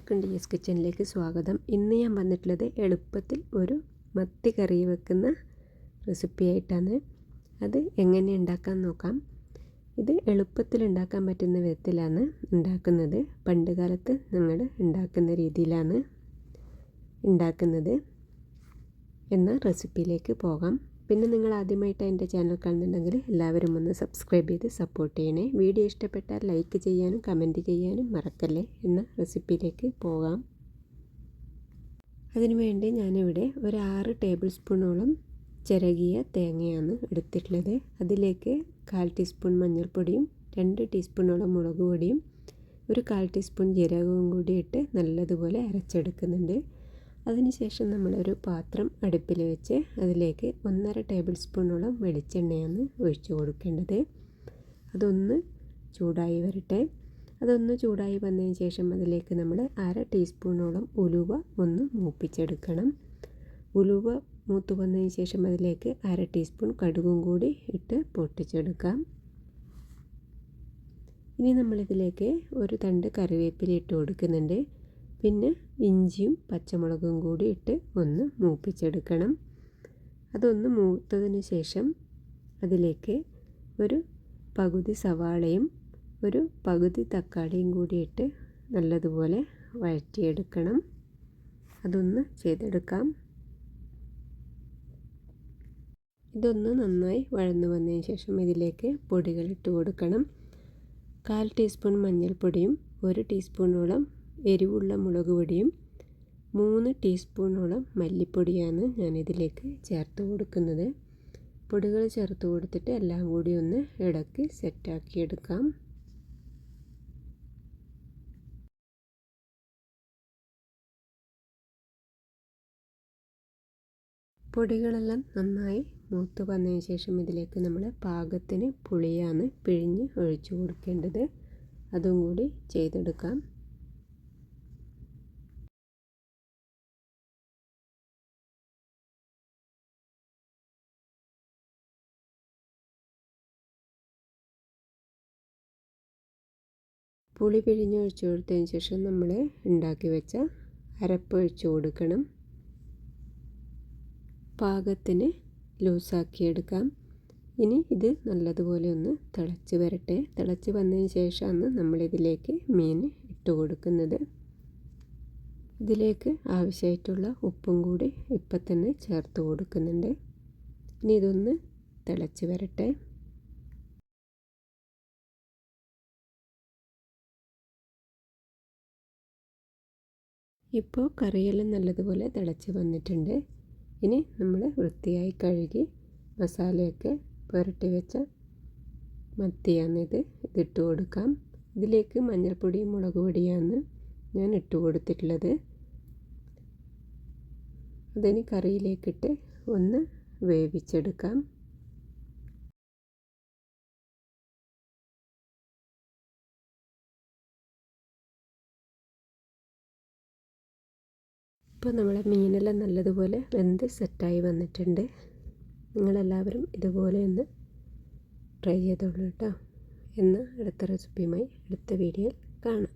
എല്ലാവർക്കും DS കിച്ചണിലേക്ക് സ്വാഗതം. ഇന്ന് ഞാൻ വന്നിട്ടുള്ളത് എളുപ്പത്തിൽ ഒരു മത്തി കറി വെക്കുന്ന റെസിപ്പി ആയിട്ടാണ്. അത് എങ്ങനെ ഉണ്ടാക്കാൻ നോക്കാം. ഇത് എളുപ്പത്തിൽ ഉണ്ടാക്കാൻ പറ്റുന്ന വിധത്തിലാണ് ഉണ്ടാക്കുന്നത്. പണ്ട് കാലത്ത് ഞങ്ങൾ ഉണ്ടാക്കുന്ന രീതിയിലാണ് ഉണ്ടാക്കുന്നത് എന്ന റെസിപ്പിയിലേക്ക് പോകാം. പിന്നെ നിങ്ങൾ ആദ്യമായിട്ട് എൻ്റെ ചാനൽ കാണുന്നുണ്ടെങ്കിൽ എല്ലാവരും ഒന്ന് സബ്സ്ക്രൈബ് ചെയ്ത് സപ്പോർട്ട് ചെയ്യണേ. വീഡിയോ ഇഷ്ടപ്പെട്ടാൽ ലൈക്ക് ചെയ്യാനും കമൻറ്റ് ചെയ്യാനും മറക്കല്ലേ. എന്ന റെസിപ്പിയിലേക്ക് പോകാം. അതിനുവേണ്ടി ഞാനിവിടെ ഒരു 6 ടേബിൾ സ്പൂണോളം ചിരകിയ തേങ്ങയാണ് എടുത്തിട്ടുള്ളത്. അതിലേക്ക് 1/4 ടീസ്പൂൺ മഞ്ഞൾപ്പൊടിയും 2 ടീസ്പൂണോളം മുളക് പൊടിയും ഒരു 1/4 ടീസ്പൂൺ ജീരകവും കൂടി ഇട്ട് നല്ലതുപോലെ അരച്ചെടുക്കുന്നുണ്ട്. അതിനുശേഷം നമ്മളൊരു പാത്രം അടുപ്പിൽ വെച്ച് അതിലേക്ക് 1/2 ടേബിൾ സ്പൂണോളം വെളിച്ചെണ്ണയാണ് ഒഴിച്ചു കൊടുക്കേണ്ടത്. അതൊന്ന് ചൂടായി വരട്ടെ. അതൊന്ന് ചൂടായി വന്നതിന് ശേഷം അതിലേക്ക് നമ്മൾ 1/2 ടീസ്പൂണോളം ഉലുവ ഒന്ന് മൂപ്പിച്ചെടുക്കണം. ഉലുവ മൂത്ത് വന്നതിന് ശേഷം അതിലേക്ക് 1/2 ടീസ്പൂൺ കടുകും കൂടി ഇട്ട് പൊട്ടിച്ചെടുക്കാം. ഇനി നമ്മളിതിലേക്ക് ഒരു തണ്ട് കറിവേപ്പില ഇട്ട് കൊടുക്കുന്നുണ്ട്. പിന്നെ ഇഞ്ചിയും പച്ചമുളകും കൂടി ഇട്ട് ഒന്ന് മൂപ്പിച്ചെടുക്കണം. അതൊന്ന് മൂത്തതിന് ശേഷം അതിലേക്ക് ഒരു പകുതി സവാളയും ഒരു പകുതി തക്കാളിയും കൂടി ഇട്ട് നല്ലതുപോലെ വഴറ്റിയെടുക്കണം. അതൊന്ന് ചെയ്തെടുക്കാം. ഇതൊന്ന് നന്നായി വഴന്നു വന്നതിന് ശേഷം ഇതിലേക്ക് പൊടികൾ ഇട്ട് കൊടുക്കണം. 1/4 ടീസ്പൂൺ മഞ്ഞൾപ്പൊടിയും 1 ടീസ്പൂണോളം എരിവുള്ള മുളക് പൊടിയും 3 ടീസ്പൂണോളം മല്ലിപ്പൊടിയാണ് ഞാനിതിലേക്ക് ചേർത്ത് കൊടുക്കുന്നത്. പൊടികൾ ചേർത്ത് കൊടുത്തിട്ട് എല്ലാം കൂടി ഒന്ന് ഇളക്കി സെറ്റാക്കിയെടുക്കാം. പൊടികളെല്ലാം നന്നായി മൂത്ത് വന്നതിന് ശേഷം ഇതിലേക്ക് നമ്മൾ പാകത്തിന് പുളിയാണ് പിഴിഞ്ഞ് ഒഴിച്ചു കൊടുക്കേണ്ടത്. അതും കൂടി ചെയ്തെടുക്കാം. പുളി പിഴിഞ്ഞൊഴിച്ച് കൊടുത്തതിന് ശേഷം നമ്മൾ ഉണ്ടാക്കി വെച്ച അരപ്പ് ഒഴിച്ച് കൊടുക്കണം. പാകത്തിന് ലൂസാക്കിയെടുക്കാം. ഇനി ഇത് നല്ലതുപോലെ ഒന്ന് തിളച്ച് വരട്ടെ. തിളച്ച് വന്നതിന് ശേഷമാണ് നമ്മളിതിലേക്ക് മീൻ ഇട്ട് കൊടുക്കുന്നത്. ഇതിലേക്ക് ആവശ്യമായിട്ടുള്ള ഉപ്പും കൂടി ഇപ്പം തന്നെ ചേർത്ത് കൊടുക്കുന്നുണ്ട്. ഇനി ഇതൊന്ന് തിളച്ച് വരട്ടെ. ഇപ്പോൾ കറിയെല്ലാം നല്ലതുപോലെ തിളച്ച് വന്നിട്ടുണ്ട്. ഇനി നമ്മൾ വൃത്തിയായി കഴുകി മസാലയൊക്കെ പുരട്ടി വെച്ച മത്തിയാണിത്. ഇതിട്ട് കൊടുക്കാം. ഇതിലേക്ക് മഞ്ഞൾപ്പൊടിയും മുളക് പൊടിയാണ് ഞാൻ ഇട്ട് കൊടുത്തിട്ടുള്ളത്. അതിന് കറിയിലേക്കിട്ട് ഒന്ന് വേവിച്ചെടുക്കാം. ഇപ്പോൾ നമ്മളെ മീനെല്ലാം നല്ലതുപോലെ വെന്ത് സെറ്റായി വന്നിട്ടുണ്ട്. നിങ്ങളെല്ലാവരും ഇതുപോലെ ഒന്ന് ട്രൈ ചെയ്തോളൂ കേട്ടോ. എന്നാൽ അടുത്ത റെസിപ്പിയുമായി അടുത്ത വീഡിയോയിൽ കാണാം.